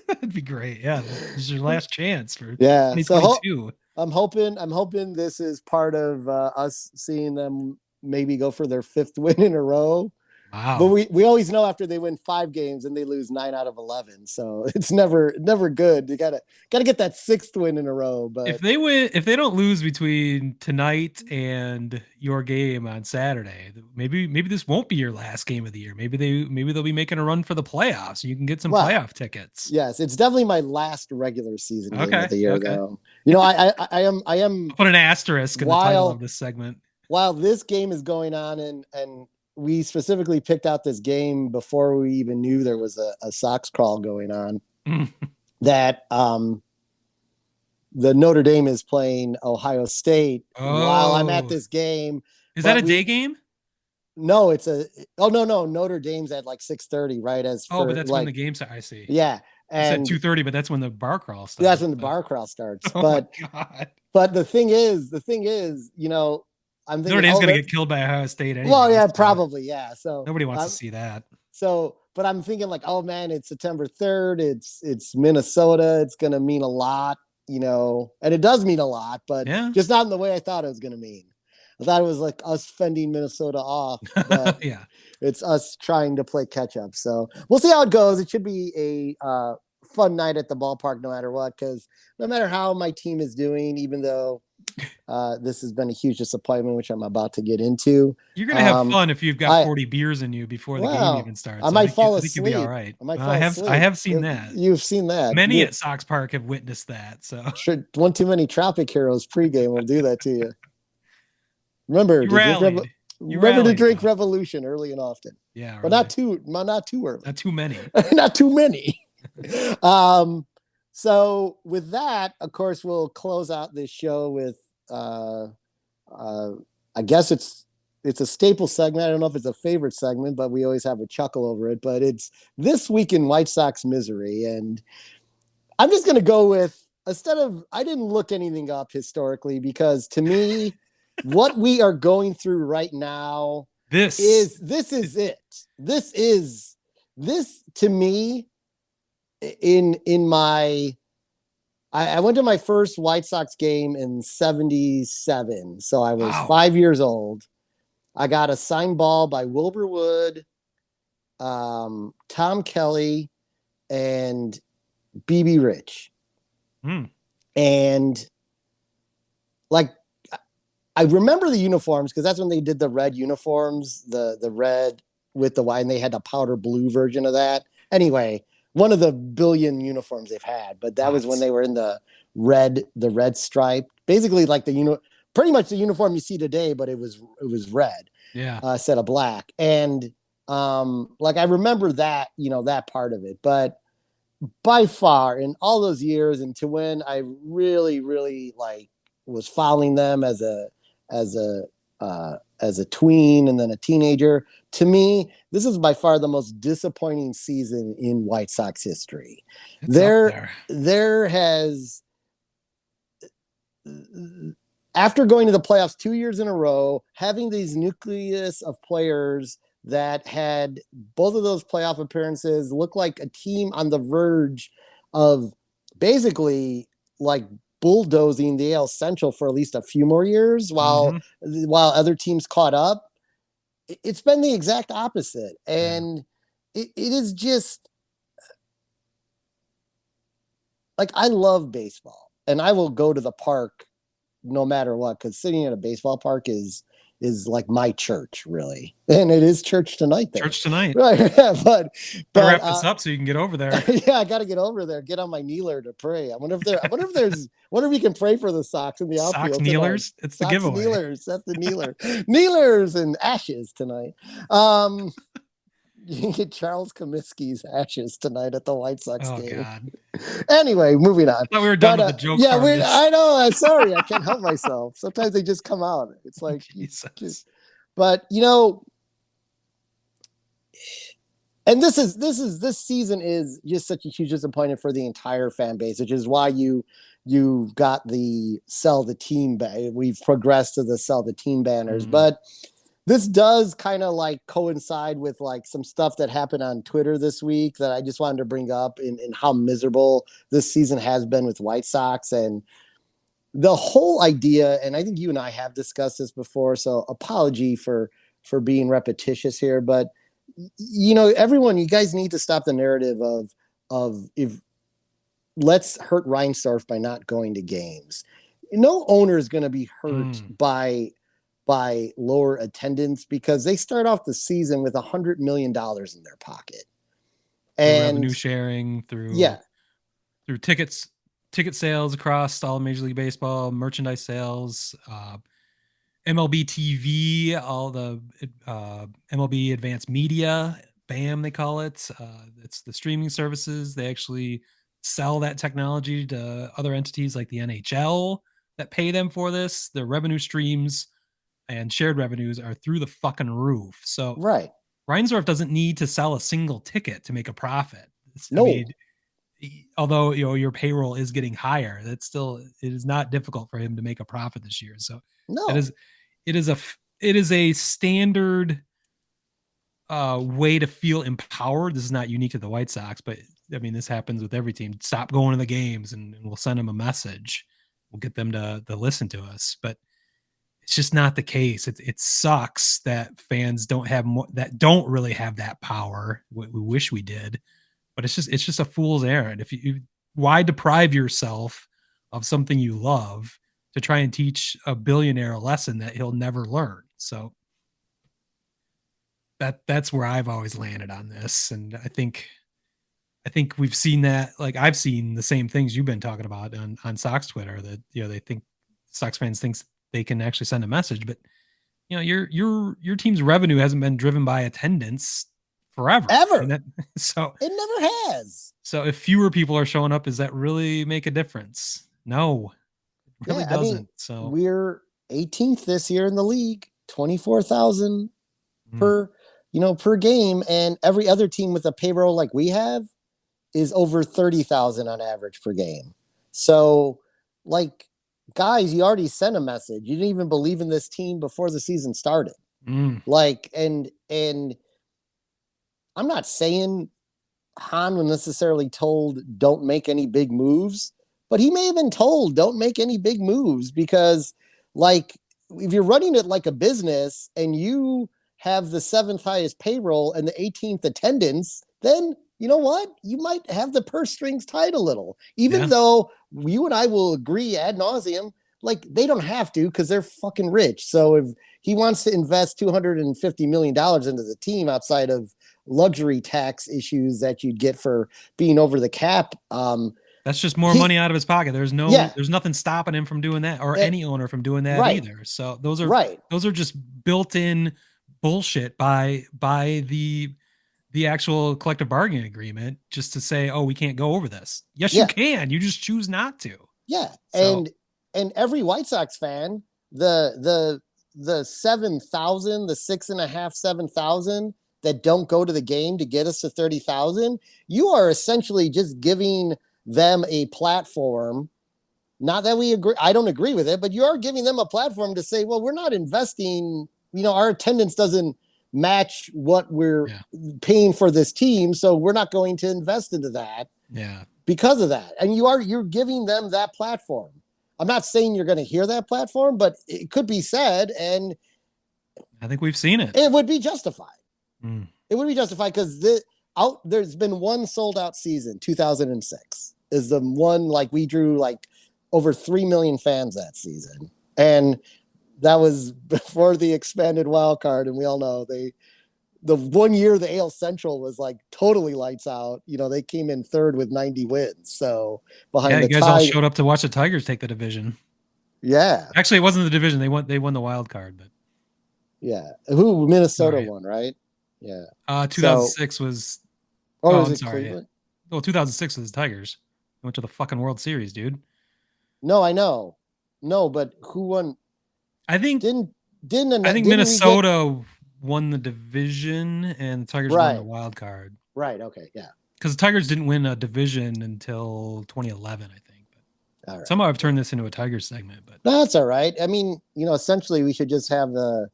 That'd be great. Yeah. This is your last chance for 2022. So I'm hoping this is part of us seeing them maybe go for their 5th win in a row. Wow. But we always know after they win 5 games and they lose 9 out of 11. So it's never good. You gotta get that 6th win in a row. But if they don't lose between tonight and your game on Saturday, maybe this won't be your last game of the year. Maybe they'll be making a run for the playoffs. You can get some playoff tickets. Yes, it's definitely my last regular season game of the year, though. I am. I'll put an asterisk in the title of this segment. While this game is going on, and we specifically picked out this game before we even knew there was a Sox crawl going on. That the Notre Dame is playing Ohio State while I'm at this game. Is that a day game? No, it's no. Notre Dame's at like 6:30, right? But that's when the game's. I see. Yeah. And it's at 2:30, but that's when the bar crawl starts. That's when the bar crawl starts. Oh my God. But the thing is, I'm thinking Notre Dame's going to get killed by Ohio State anyway. Well, yeah, probably, yeah. So nobody wants to see that. So, but I'm thinking like, oh man, it's September 3rd. It's Minnesota. It's going to mean a lot, and it does mean a lot, but just not in the way I thought it was going to mean. I thought it was like us fending Minnesota off. But yeah, it's us trying to play catch up. So we'll see how it goes. It should be a fun night at the ballpark, no matter what, because no matter how my team is doing, even though this has been a huge disappointment, which I'm about to get into. You're going to have fun if you've got 40 beers in you before the game even starts. I might fall asleep. I think you'll be all right. I have seen that. You've seen that. Many at Sox Park have witnessed that. So sure, one too many Tropic Heroes pregame will do that to you. Remember to drink Revolution early and often. Yeah, but not too early. Not too many. Not too many. So with that, of course, we'll close out this show with I guess it's a staple segment. I don't know if it's a favorite segment, but we always have a chuckle over it. But it's This Week in White Sox Misery. And I'm just going to go with, I didn't look anything up historically, because to me, what we are going through right now, this is it. This to me, I went to my first White Sox game in 1977. So I was 5 years old. I got a signed ball by Wilbur Wood, Tom Kelly, and BB Rich. And like, I remember the uniforms because that's when they did the red uniforms, the red with the white, and they had the powder blue version of that. Anyway, one of the billion uniforms they've had, but that was when they were in the red stripe, basically like pretty much the uniform you see today, but it was red, instead of black. And like I remember that, that part of it, but by far in all those years and to when I really, really like was following them as a as a tween and then a teenager. To me, this is by far the most disappointing season in White Sox history. It's up there. There has, after going to the playoffs 2 years in a row, having these nucleus of players that had both of those playoff appearances look like a team on the verge of basically like bulldozing the AL Central for at least a few more years while other teams caught up. It's been the exact opposite. And it is just like, I love baseball and I will go to the park no matter what, because sitting in a baseball park is like my church, really. And it is church tonight there. Church tonight. Right. but wrap this up so you can get over there. Yeah, I got to get over there, get on my kneeler to pray. I wonder if we can pray for the Sox in the outfield. Sox kneelers? Tonight. It's the Sox giveaway. Kneelers. That's the kneeler. Kneelers and ashes tonight. You can get Charles Comiskey's ashes tonight at the White Sox game. God. Anyway, moving on. I thought we were done with the jokes. Yeah, I know. I'm sorry. I can't help myself. Sometimes they just come out. It's like, but and this season is just such a huge disappointment for the entire fan base, which is why you've got the sell the team. We've progressed to the sell the team banners, but this does kind of like coincide with like some stuff that happened on Twitter this week that I just wanted to bring up in how miserable this season has been with White Sox. And the whole idea, and I think you and I have discussed this before, so apology for being repetitious here, but everyone, you guys need to stop the narrative of if let's hurt Reinsdorf by not going to games. No owner is going to be hurt by lower attendance because they start off the season with $100 million in their pocket. And revenue sharing through ticket sales across all Major League Baseball, merchandise sales, MLB TV, all the MLB Advanced Media, BAM they call it. It's the streaming services. They actually sell that technology to other entities like the NHL that pay them for this. Their revenue streams and shared revenues are through the fucking roof. So Reinsdorf doesn't need to sell a single ticket to make a profit. I mean, although your payroll is getting higher, it is not difficult for him to make a profit this year. So it is a standard way to feel empowered. This is not unique to the White Sox, but I mean, this happens with every team. Stop going to the games and we'll send them a message. We'll get them to listen to us. But it's just not the case. It sucks that fans don't really have that power. We wish we did, but it's just a fool's errand. Why deprive yourself of something you love to try and teach a billionaire a lesson that he'll never learn? So that's where I've always landed on this. And I think we've seen that. Like, I've seen the same things you've been talking about on Sox Twitter, that they think Sox fans think they can actually send a message, but your team's revenue hasn't been driven by attendance forever. So it never has. So if fewer people are showing up, does that really make a difference? No, it really doesn't. I mean, so we're 18th this year in the league, 24,000 per game, and every other team with a payroll like we have is over 30,000 on average per game. So, like, guys, you already sent a message. You didn't even believe in this team before the season started. Like, and I'm not saying Han was necessarily told don't make any big moves, but he may have been told don't make any big moves because, like, if you're running it like a business and you have the 7th highest payroll and the 18th attendance, then you know what? You might have the purse strings tight a little, even though you and I will agree ad nauseum, like, they don't have to because they're fucking rich. So if he wants to invest $250 million into the team outside of luxury tax issues that you'd get for being over the cap, that's just more money out of his pocket. There's nothing stopping him from doing that, or any owner from doing that either. So those are just built-in bullshit by the actual collective bargaining agreement, just to say, oh, we can't go over this. Yes, you can. You just choose not to. Yeah. So, and every White Sox fan, the the 7,000, the 6.5, 7,000 that don't go to the game to get us to 30,000, you are essentially just giving them a platform. Not that we agree, I don't agree with it, but you are giving them a platform to say, well, we're not investing, our attendance doesn't match what we're paying for this team, so we're not going to invest into that. Yeah. Because of that. And you're giving them that platform. I'm not saying you're going to hear that platform, but it could be said, and I think we've seen it. It would be justified. It would be justified because there's been one sold out season. 2006 is the one, like, we drew like over 3 million fans that season, and that was before the expanded wild card. And we all know the 1 year the AL Central was like totally lights out. They came in third with 90 wins. So behind you guys all showed up to watch the Tigers take the division. Yeah. Actually, it wasn't the division. They won the wild card, but yeah. Who Minnesota won, right? Yeah. 2006 was. Or was it Cleveland? Well, 2006 was the Tigers. They went to the fucking World Series, dude. No, I know. No, but who won? I think didn't Minnesota won the division and the Tigers won the wild card. Right. Okay. Yeah. Because the Tigers didn't win a division until 2011, I think. But all right. Somehow I've turned this into a Tigers segment, but that's all right. I mean, essentially we should just have the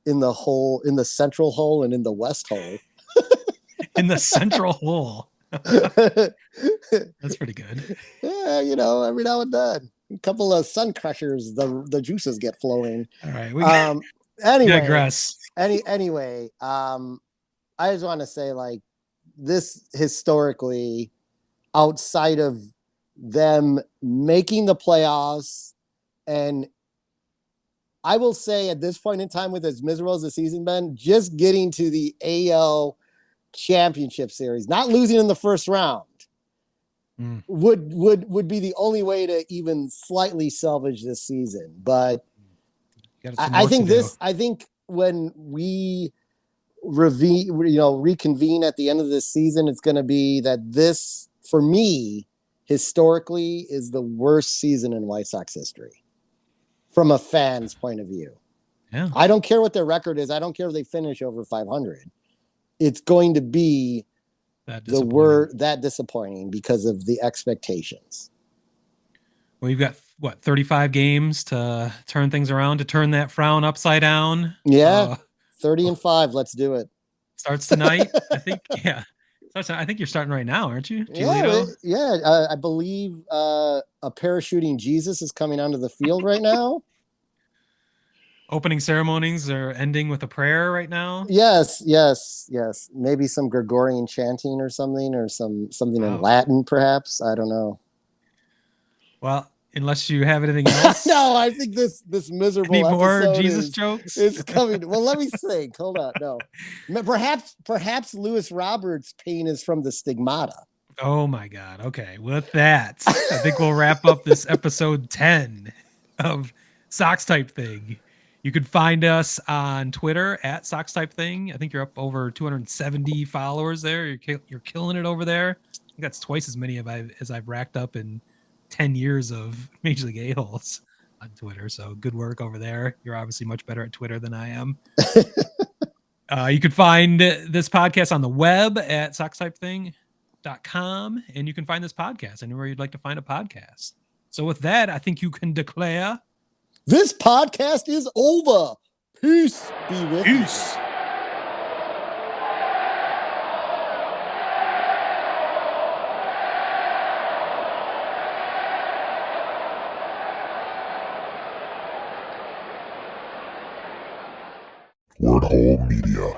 in the central hole and in the west hole. In the central hole. That's pretty good. Yeah, every now and then. A couple of sun crushers, the juices get flowing. All right. Anyway, digress. Anyway, I just want to say, like, this historically, outside of them making the playoffs, and I will say at this point in time, with as miserable as the season been, just getting to the AL Championship Series, not losing in the first round, would be the only way to even slightly salvage this season. But I think when we reconvene at the end of this season, it's going to be that this, for me, historically, is the worst season in White Sox history from a fan's point of view. Yeah. I don't care what their record is. I don't care if they finish over 500. It's going to be that disappointing because of the expectations. Well, you've got 35 games to turn things around, to turn that frown upside down. Yeah. 30-5. Let's do it. Starts tonight, I think. Yeah. I think you're starting right now, aren't you? Yeah. I believe a parachuting Jesus is coming onto the field right now. Opening ceremonies are ending with a prayer right now. Yes. Maybe some Gregorian chanting or something in Latin, perhaps. I don't know. Well, unless you have anything else. No, I think this miserable Any more episode Jesus jokes? It's coming. Well, let me think. Hold on. No, perhaps Lewis Roberts' pain is from the stigmata. Oh my God. Okay. With that, I think we'll wrap up this episode 10 of Sox Type Thing. You can find us on Twitter at Sox Type Thing. I think you're up over 270 followers there. You're killing it over there. I think that's twice as many as I've racked up in 10 years of Major League A-holes on Twitter. So good work over there. You're obviously much better at Twitter than I am. You can find this podcast on the web at soxtypething.com, and you can find this podcast anywhere you'd like to find a podcast. So with that, I think you can declare this podcast is over. Peace be with you. Wordhole Media.